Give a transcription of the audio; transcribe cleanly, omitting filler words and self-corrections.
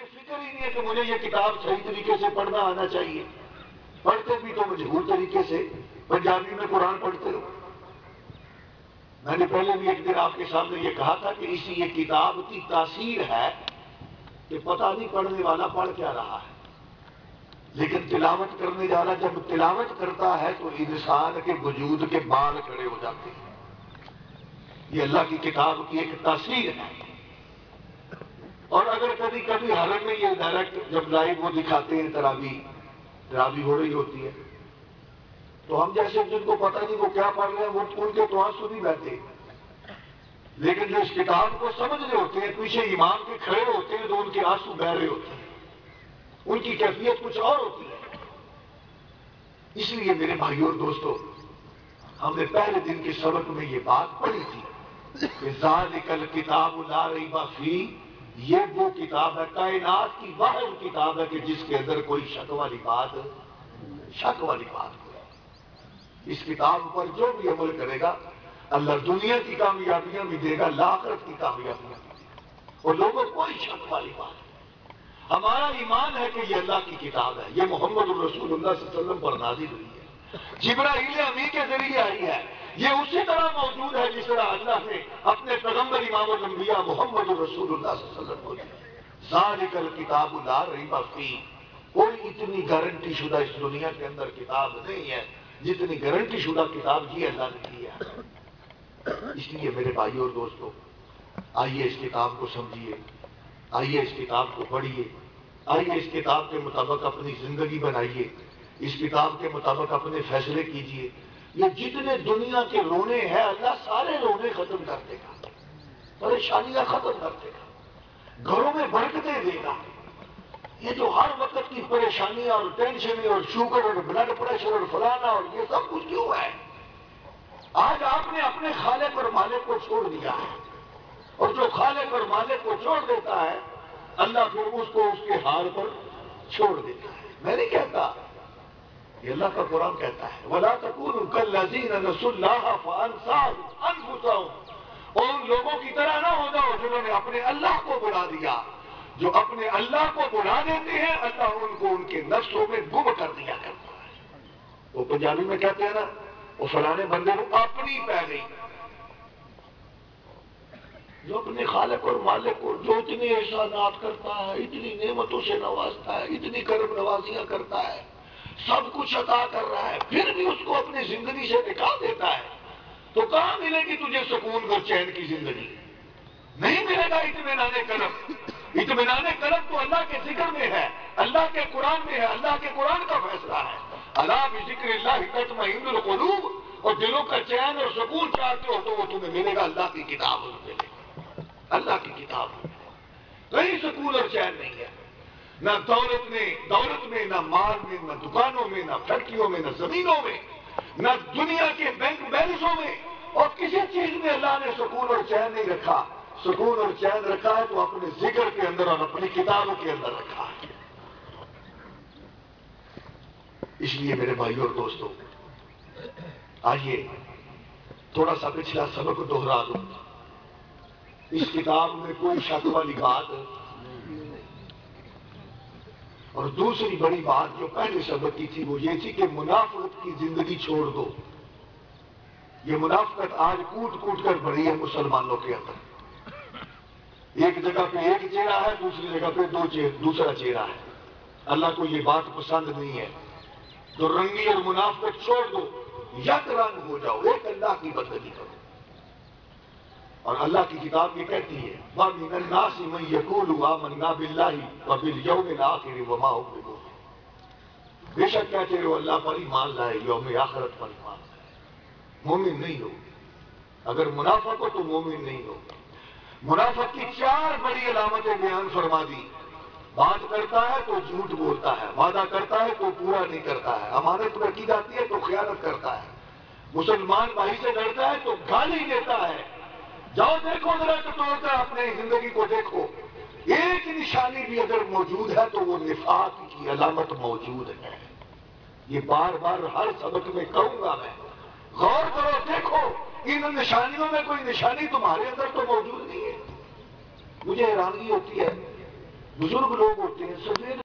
مجھے فکر ہی نہیں ہے کہ مجھے یہ کتاب صحیح طریقے سے پڑھنا آنا چاہیے. پڑھتے بھی تو مجبور طریقے سے پنجابی میں قرآن پڑھتے ہو. میں نے پہلے بھی ایک دن آپ کے سامنے یہ کہا تھا کہ اسی یہ کتاب کی تاثیر ہے کہ پتہ نہیں پڑھنے والا پڑھ کیا رہا ہے، لیکن تلاوت کرنے جانا جب تلاوت کرتا ہے تو انسان کے وجود کے بال کھڑے ہو جاتے ہیں. یہ اللہ کی کتاب کی ایک تاثیر ہے. اور اگر کبھی کبھی حرم میں یہ ڈائریکٹ جب لائیو وہ دکھاتے ہیں تراویح ہو رہی ہوتی ہے، تو ہم جیسے جن کو پتہ نہیں وہ کیا پڑھ رہے ہیں وہ ان کے تو آنسو نہیں بہتے، لیکن جو اس کتاب کو سمجھ رہے ہوتے ہیں پیچھے امام کے کھڑے ہوتے ہیں تو ان کے آنسو بہ رہے ہوتے ہیں، ان کی کیفیت کچھ اور ہوتی ہے. اس لیے میرے بھائیوں اور دوستوں، ہم نے پہلے دن کے سبق میں یہ بات پڑھی تھی کہ ذالک الکتاب لا ریب فیہ، یہ وہ کتاب ہے، کائنات کی واحد کتاب ہے کہ جس کے اندر کوئی شک والی بات نہیں. اس کتاب پر جو بھی عمل کرے گا اللہ دنیا کی کامیابیاں بھی دے گا، آخرت کی کامیابیاں بھی دے گا، اور لوگوں کوئی شک والی بات نہیں. ہمارا ایمان ہے کہ یہ اللہ کی کتاب ہے، یہ محمد الرسول اللہ صلی اللہ علیہ وسلم پر نازل ہوئی ہے، جبرائیل امین کے ذریعے آئی ہے. یہ اسی طرح موجود ہے جس طرح اللہ نے اپنے پیغمبر امام الانبیاء محمد الرسول اللہ صلی اللہ علیہ وسلم کو دی. ذالک الکتاب لا ریب فیہ، کوئی اتنی گارنٹی شدہ اس دنیا کے اندر کتاب نہیں ہے جتنی گارنٹی شدہ کتاب یہ اللہ نے کی ہے. اس لیے میرے بھائیوں اور دوستوں، آئیے اس کتاب کو سمجھیے، آئیے اس کتاب کو پڑھیے، آئیے اس کتاب کے مطابق اپنی زندگی بنائیے، اس کتاب کے مطابق اپنے فیصلے کیجیے. یہ جتنے دنیا کے رونے ہیں اللہ سارے رونے ختم کر دے گا، پریشانیاں ختم کر دے گا، گھروں میں برکتیں دے گا. یہ جو ہر وقت کی پریشانیاں اور ٹینشنیں اور شوگر اور بلڈ پریشر اور فلانا اور یہ سب کچھ کیوں ہے؟ آج آپ نے اپنے خالق اور مالک کو چھوڑ دیا ہے، اور جو خالق اور مالک کو چھوڑ دیتا ہے اللہ پھر اس کو اس کے حال پر چھوڑ دیتا ہے. میں نہیں کہتا، یہ اللہ کا قرآن کہتا ہے وَلَا تَكُونُوا كَالَّذِينَ نَسُوا اللَّهَ فَأَنسَاهُمْ أَنفُسَهُمْ، اور ان لوگوں کی طرح نہ ہو جاؤ جنہوں نے اپنے اللہ کو بلا دیا. جو اپنے اللہ کو بلا دیتے ہیں اللہ ان کو ان کے نفسوں میں گم کر دیا کرتا ہے. وہ پنجابی میں کہتے ہیں نا، وہ فلانے بندے کو اپنی پہ گئی. جو اپنے خالق اور مالک کو جو اتنے احسانات کرتا ہے، اتنی نعمتوں سے نوازتا ہے، اتنی کرم نوازیاں کرتا ہے، سب کچھ عطا کر رہا ہے، پھر بھی اس کو اپنی زندگی سے نکال دیتا ہے، تو کہاں ملے گی تجھے سکون اور چین کی زندگی؟ نہیں ملے گا اطمینان قلب. اطمینان قلب تو اللہ کے ذکر میں ہے، اللہ کے قرآن میں ہے، اللہ کے قرآن کا فیصلہ ہے. الا بذکر اللہ تطمئن القلوب، اور دلوں کا چین اور سکون چاہتے ہو تو وہ تمہیں ملے گا اللہ کی کتاب میں ملے گا، اللہ کی کتاب میں. کہیں سکون اور چین نہیں ہے، نہ دولت میں، نہ مال میں، نہ دکانوں میں، نہ فیکٹریوں میں، نہ زمینوں میں، نہ دنیا کے بینک بیلنسوں میں، اور کسی چیز میں اللہ نے سکون اور چین نہیں رکھا. سکون اور چین رکھا ہے تو اپنے ذکر کے اندر اور اپنی کتابوں کے اندر رکھا ہے. اس لیے میرے بھائیوں اور دوستوں، آئیے تھوڑا سا پچھلا سبق دوہرا دوں. اس کتاب میں کوئی شک والی بات، اور دوسری بڑی بات جو پہلے سبق کی تھی وہ یہ تھی کہ منافقت کی زندگی چھوڑ دو. یہ منافقت آج کوٹ کوٹ کر بڑھی ہے مسلمانوں کے اندر. ایک جگہ پہ ایک چہرہ ہے، دوسری جگہ پہ دوسرا چہرہ ہے. اللہ کو یہ بات پسند نہیں ہے. تو رنگی اور منافقت چھوڑ دو، یک رنگ ہو جاؤ، ایک اللہ کی بندگی کرو. اور اللہ کی کتاب یہ کہتی ہے وَمِنَ النَّاسِ مَن يَقُولُ آمَنَّا بِاللَّهِ وَبِالْيَوْمِ الْآخِرِ وَمَا هُمْ بِمُؤْمِنِينَ. بے شک کہتے ہو اللہ پر ایمان لائے، یوم آخرت پر ایمان لائے، مومن نہیں ہو. اگر منافق ہو تو مومن نہیں ہو. منافق کی 4 بڑی علامتیں بیان فرما دی. بات کرتا ہے تو جھوٹ بولتا ہے، وعدہ کرتا ہے تو پورا نہیں کرتا ہے، امانت رکھی جاتی ہے تو خیانت کرتا ہے، مسلمان بھائی سے لڑتا ہے تو گالی دیتا ہے. جاؤ دیکھو ذرا ٹٹول کر اپنے زندگی کو دیکھو، ایک نشانی بھی اگر موجود ہے تو وہ نفاق کی علامت موجود ہے. یہ بار بار ہر سبق میں کہوں گا میں. غور کرو، دیکھو ان نشانیوں میں کوئی نشانی تمہارے اندر تو موجود نہیں ہے. مجھے حیرانگی ہوتی ہے بزرگ لوگ ہوتے ہیں سفید